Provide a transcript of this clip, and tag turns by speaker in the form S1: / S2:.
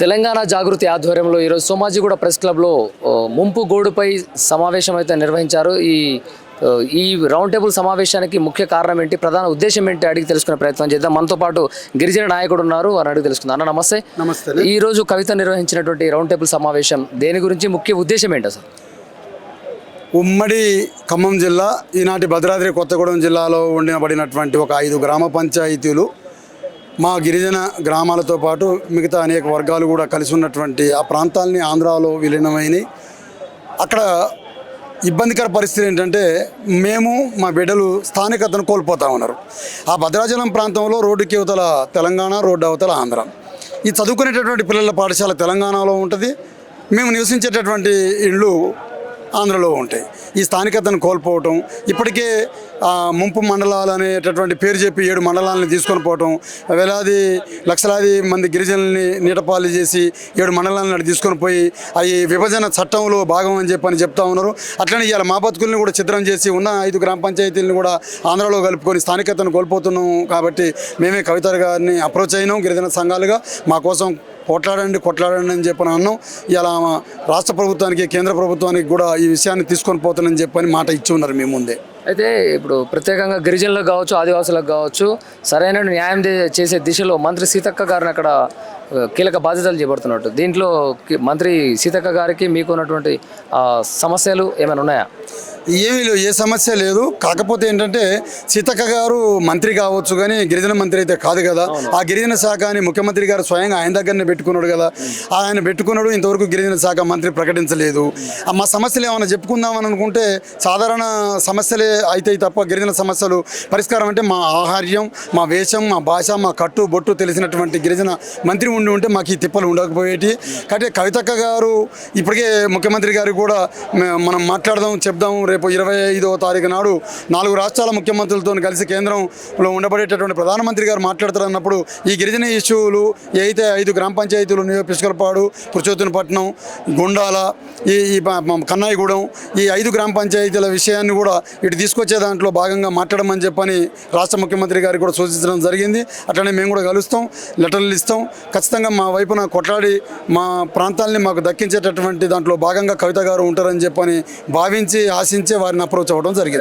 S1: తెలంగాణ జాగృతి ఆధ్వర్యంలో ఈరోజు సోమాజిగూడ ప్రెస్ క్లబ్లో ముంపు గోడుపై సమావేశం అయితే నిర్వహించారు. ఈ రౌండ్ టేబుల్ సమావేశానికి ముఖ్య కారణం ఏంటి, ప్రధాన ఉద్దేశం ఏంటి అడిగి తెలుసుకునే ప్రయత్నం చేద్దాం. మనతో పాటు గిరిజన నాయకుడు ఉన్నారు, వారిని అడిగి తెలుసుకుందాం. అన్న నమస్తే.
S2: నమస్తే.
S1: ఈ రోజు కవిత నిర్వహించినటువంటి రౌండ్ టేబుల్ సమావేశం దేని గురించి, ముఖ్య ఉద్దేశం ఏంటి అసలు?
S2: ఉమ్మడి ఖమ్మం జిల్లా, ఈనాటి భద్రాద్రి కొత్తగూడెం జిల్లాలో ఉండబడినటువంటి ఒక 5 గ్రామ పంచాయతీలు, మా గిరిజన గ్రామాలతో పాటు మిగతా అనేక వర్గాలు కూడా కలిసి ఉన్నటువంటి ఆ ప్రాంతాలని ఆంధ్రాలో విలీనమైనవి. అక్కడ ఇబ్బందికర పరిస్థితి ఏంటంటే, మేము మా బిడ్డలు స్థానికతను కోల్పోతూ ఉన్నారు. ఆ భద్రాచలం ప్రాంతంలో రోడ్డుకి అవతల తెలంగాణ, రోడ్డు అవతల ఆంధ్ర. ఈ చదువుకునేటటువంటి పిల్లల పాఠశాల తెలంగాణలో ఉంటుంది, మేము నివసించేటటువంటి ఇళ్ళు ఆంధ్రలో ఉంటాయి. ఈ స్థానికతను కోల్పోవటం, ఇప్పటికే ముంపు మండలాలు అనేటటువంటి పేరు చెప్పి 7 మండలాలను తీసుకొని పోవటం, లక్షలాది మంది గిరిజనుల్ని నీటపాలు చేసి 7 మండలాలను తీసుకొని పోయి అవి విభజన చట్టంలో భాగం అని చెప్తా ఉన్నారు. అట్లనే ఇవాళ మా బతుకుల్ని కూడా ఛిద్రం చేసి ఉన్న 5 గ్రామ పంచాయతీలను కూడా ఆంధ్రలో కలుపుకొని స్థానికతను కోల్పోతున్నాం. కాబట్టి మేమే కవిత గారిని అప్రోచ్ అయినాం. గిరిజన సంఘాలుగా మా కోసం కొట్లాడండి అని చెప్పని అన్నాం. ఇలా రాష్ట్ర ప్రభుత్వానికి, కేంద్ర ప్రభుత్వానికి కూడా ఈ విషయాన్ని తీసుకొని పోతానని చెప్పని మాట ఇచ్చి ఉన్నారు మీ ముందే.
S1: అయితే ఇప్పుడు ప్రత్యేకంగా గిరిజనులకు కావచ్చు, ఆదివాసులకు కావచ్చు, సరైన న్యాయం చేసే దిశలో మంత్రి సీతక్క గారిని అక్కడ కీలక బాధ్యతలు చేపడుతున్నట్టు. దీంట్లో మంత్రి సీతక్క గారికి మీకు ఉన్నటువంటి సమస్యలు ఏమైనా ఉన్నాయా?
S2: ఏమీ లేవు, ఏ సమస్య లేదు. కాకపోతే ఏంటంటే, సీతక్క గారు మంత్రి కావచ్చు కానీ గిరిజన మంత్రి అయితే కాదు కదా. ఆ గిరిజన శాఖ అని ముఖ్యమంత్రి గారు స్వయంగా ఆయన దగ్గరనే పెట్టుకున్నాడు కదా. ఆయన పెట్టుకున్నాడు, ఇంతవరకు గిరిజన శాఖ మంత్రి ప్రకటించలేదు. మా సమస్యలు ఏమైనా చెప్పుకుందామని అనుకుంటే సాధారణ సమస్యలే అవుతాయి తప్ప గిరిజన సమస్యలు పరిష్కారం అంటే మా ఆహార్యం, మా వేషం, మా భాష, మా కట్టు బొట్టు తెలిసినటువంటి గిరిజన మంత్రి ఉంటే మాకు ఈ తిప్పలు ఉండకపోయేటి. కాబట్టి కవితక్క గారు ఇప్పటికే ముఖ్యమంత్రి గారికి కూడా మనం మాట్లాడదాం, చెప్దాం. రేపు 25వ తారీఖు నాడు 4 రాష్ట్రాల ముఖ్యమంత్రులతో కలిసి కేంద్రంలో ఉండబడేటటువంటి ప్రధానమంత్రి గారు మాట్లాడుతారన్నప్పుడు ఈ గిరిజన ఇష్యూలు ఏదైతే 5 గ్రామ పంచాయతీలు పిసుకలపాడు, పురుషోత్తనపట్నం, గుండాల, ఈ కన్నాయిగూడెం, ఈ 5 గ్రామ పంచాయతీల విషయాన్ని కూడా ఇటు తీసుకొచ్చే దాంట్లో భాగంగా మాట్లాడమని చెప్పని రాష్ట్ర ముఖ్యమంత్రి గారికి కూడా సూచించడం జరిగింది. అట్లనే మేము కూడా కలుస్తాం, లెటర్లు ఇస్తాం. ఖచ్చితంగా మా వైపున కొట్లాడి మా ప్రాంతాలని మాకు దక్కించేటటువంటి దాంట్లో భాగంగా కవిత గారు ఉంటారని చెప్పని భావించి, ఆశించి వారిని అప్రోచ్ అవ్వడం జరిగింది.